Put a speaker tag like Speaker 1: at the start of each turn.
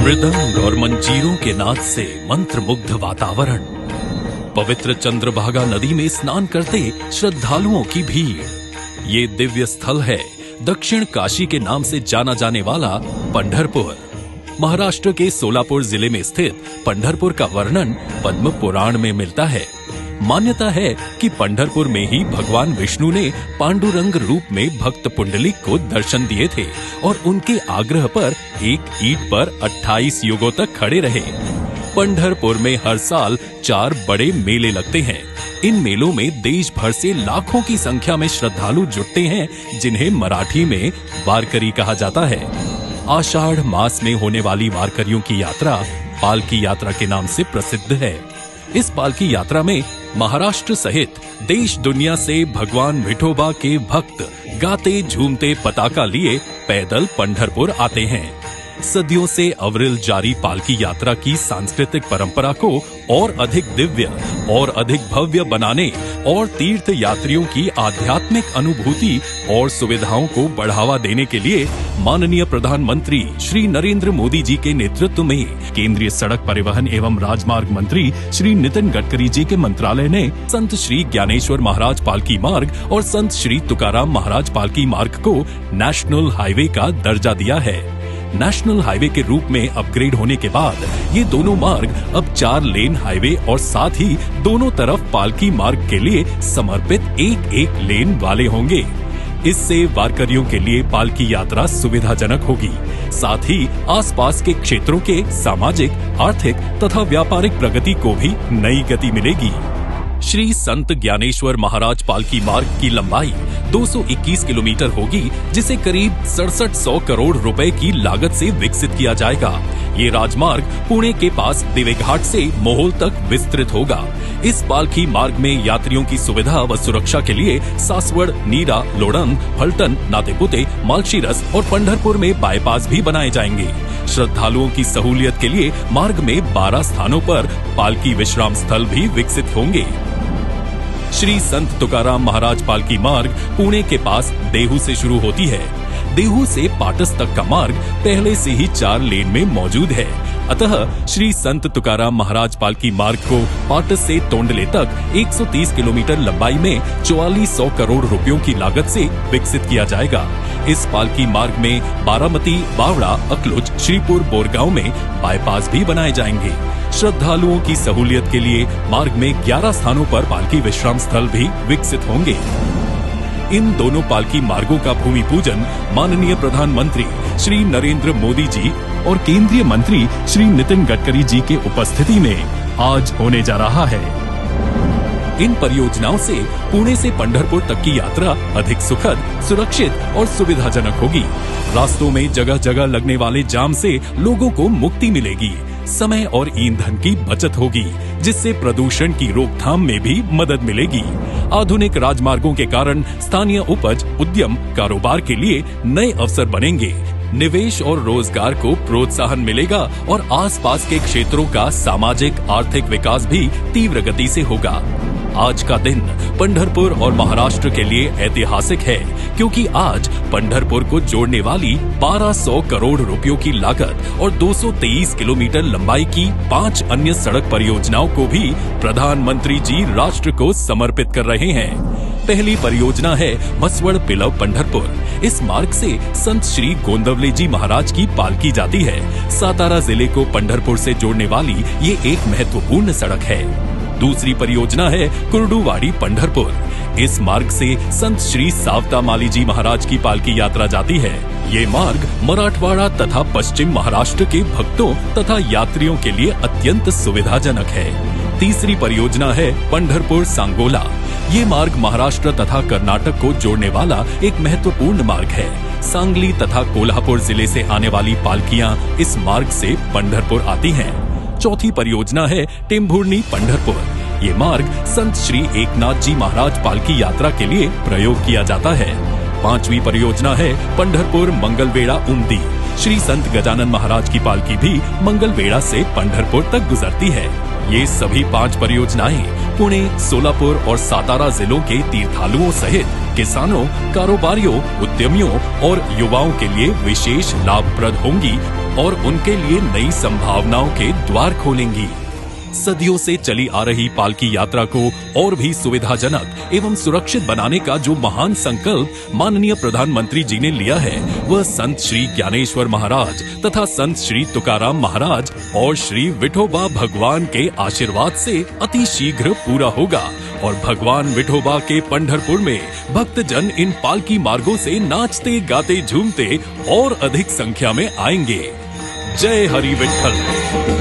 Speaker 1: मृदंग और मंजीरों के नाद से मंत्रमुग्ध वातावरण, पवित्र चंद्रभागा नदी में स्नान करते श्रद्धालुओं की भीड़। ये दिव्य स्थल है दक्षिण काशी के नाम से जाना जाने वाला पंढरपुर। महाराष्ट्र के सोलापुर जिले में स्थित पंढरपुर का वर्णन पद्म पुराण में मिलता है। मान्यता है कि पंढरपुर में ही भगवान विष्णु ने पांडुरंग रूप में भक्त पुंडलिक को दर्शन दिए थे और उनके आग्रह पर एक ईंट पर 28 युगों तक खड़े रहे। पंढरपुर में हर साल 4 बड़े मेले लगते हैं। इन मेलों में देश भर से लाखों की संख्या में श्रद्धालु जुटते हैं, जिन्हें मराठी में वारकरी कहा जाता है। आषाढ़ मास में होने वाली वारकरियों की यात्रा पालकी यात्रा के नाम से प्रसिद्ध है। इस पालकी यात्रा में महाराष्ट्र सहित देश दुनिया से भगवान विठोबा के भक्त गाते झूमते पताका लिए पैदल पंढरपुर आते हैं। सदियों से अविरल जारी पालकी यात्रा की सांस्कृतिक परंपरा को और अधिक दिव्य और अधिक भव्य बनाने और तीर्थ यात्रियों की आध्यात्मिक अनुभूति और सुविधाओं को बढ़ावा देने के लिए माननीय प्रधानमंत्री श्री नरेंद्र मोदी जी के नेतृत्व में केंद्रीय सड़क परिवहन एवं राजमार्ग मंत्री श्री नितिन गडकरी जी के मंत्रालय ने संत श्री ज्ञानेश्वर महाराज पालकी मार्ग और संत श्री तुकाराम महाराज पालकी मार्ग को नेशनल हाईवे का दर्जा दिया है। नेशनल हाईवे के रूप में अपग्रेड होने के बाद ये दोनों मार्ग अब 4 लेन हाईवे और साथ ही दोनों तरफ पालकी मार्ग के लिए समर्पित एक लेन वाले होंगे। इससे वारकरियों के लिए पालकी यात्रा सुविधाजनक होगी, साथ ही आसपास के क्षेत्रों के सामाजिक, आर्थिक तथा व्यापारिक प्रगति को भी नई गति मिलेगी। श्री संत ज्ञानेश्वर महाराज पालकी मार्ग की लंबाई 221 किलोमीटर होगी, जिसे करीब 6700 करोड़ रुपए की लागत से विकसित किया जाएगा। ये राजमार्ग पुणे के पास दिवेघाट से मोहोल तक विस्तृत होगा। इस पालकी मार्ग में यात्रियों की सुविधा व सुरक्षा के लिए सासवड़, नीरा, लोणंद, फलटन, नातेपुते, मालशीरस और पंढरपुर में बाईपास भी बनाए जाएंगे। श्रद्धालुओं की सहूलियत के लिए मार्ग में 12 स्थानों पर पालकी विश्राम स्थल भी विकसित होंगे। श्री संत तुकाराम महाराज पालकी मार्ग पुणे के पास देहू से शुरू होती है। देहू से पाटस तक का मार्ग पहले से ही 4 लेन में मौजूद है। अतः श्री संत तुकाराम महाराज पालकी मार्ग को पाटस से तोंडले तक 130 किलोमीटर लंबाई में 4400 करोड़ रुपयों की लागत से विकसित किया जाएगा। इस पालकी मार्ग में बारामती, बावड़ा, अकलुज, श्रीपुर, बोरगांव में बाईपास भी बनाए जाएंगे। श्रद्धालुओं की सहूलियत के लिए मार्ग में 11 स्थानों पर पालकी विश्राम स्थल भी विकसित होंगे। इन दोनों पालकी मार्गों का भूमि पूजन माननीय प्रधानमंत्री श्री नरेंद्र मोदी जी और केंद्रीय मंत्री श्री नितिन गडकरी जी के उपस्थिति में आज होने जा रहा है। इन परियोजनाओं से पुणे से पंढरपुर तक की यात्रा अधिक सुखद, सुरक्षित और सुविधाजनक होगी। रास्तों में जगह जगह लगने वाले जाम से लोगों को मुक्ति मिलेगी। समय और ईंधन की बचत होगी, जिससे प्रदूषण की रोकथाम में भी मदद मिलेगी। आधुनिक राजमार्गों के कारण स्थानीय उपज, उद्यम, कारोबार के लिए नए अवसर बनेंगे। निवेश और रोजगार को प्रोत्साहन मिलेगा और आसपास के क्षेत्रों का सामाजिक, आर्थिक विकास भी तीव्र गति से होगा। आज का दिन पंढरपुर और महाराष्ट्र के लिए ऐतिहासिक है, क्योंकि आज पंढरपुर को जोड़ने वाली 1200 करोड़ रुपयों की लागत और 223 किलोमीटर लंबाई की 5 अन्य सड़क परियोजनाओं को भी प्रधानमंत्री जी राष्ट्र को समर्पित कर रहे हैं। पहली परियोजना है मसवड़ पिलव पंढरपुर। इस मार्ग से संत श्री गोंदवले जी महाराज की पालकी जाती है। सातारा जिले को पंढरपुर से जोड़ने वाली ये एक महत्वपूर्ण सड़क है। दूसरी परियोजना है कुर्डुवाड़ी पंढरपुर। इस मार्ग से संत श्री सावता माली जी महाराज की पालकी यात्रा जाती है। ये मार्ग मराठवाड़ा तथा पश्चिम महाराष्ट्र के भक्तों तथा यात्रियों के लिए अत्यंत सुविधाजनक है। तीसरी परियोजना है पंढरपुर सांगोला। ये मार्ग महाराष्ट्र तथा कर्नाटक को जोड़ने वाला एक महत्वपूर्ण मार्ग है। सांगली तथा कोल्हापुर जिले से आने वाली पालकियां इस मार्ग से पंढरपुर आती हैं। चौथी परियोजना है टेम्भुर्णी पंढरपुर। ये मार्ग संत श्री एकनाथ जी महाराज पालकी यात्रा के लिए प्रयोग किया जाता है। पांचवी परियोजना है पंढरपुर मंगलवेढ़ा उमदी। श्री संत गजानन महाराज की पालकी भी मंगलवेढ़ा से पंढरपुर तक गुजरती है। ये सभी 5 परियोजनाएं पुणे, सोलापुर और सातारा जिलों के तीर्थालुओं सहित किसानों, कारोबारियों, उद्यमियों और युवाओं के लिए विशेष लाभप्रद होंगी और उनके लिए नई संभावनाओं के द्वार खोलेंगी। सदियों से चली आ रही पालकी यात्रा को और भी सुविधाजनक एवं सुरक्षित बनाने का जो महान संकल्प माननीय प्रधानमंत्री जी ने लिया है, वह संत श्री ज्ञानेश्वर महाराज तथा संत श्री तुकाराम महाराज और श्री विठोबा भगवान के आशीर्वाद से अति शीघ्र पूरा होगा और भगवान विठोबा के पंढरपुर में भक्तजन इन पालकी मार्गों से नाचते गाते झूमते और अधिक संख्या में आएंगे। जय हरि विठ्ठल।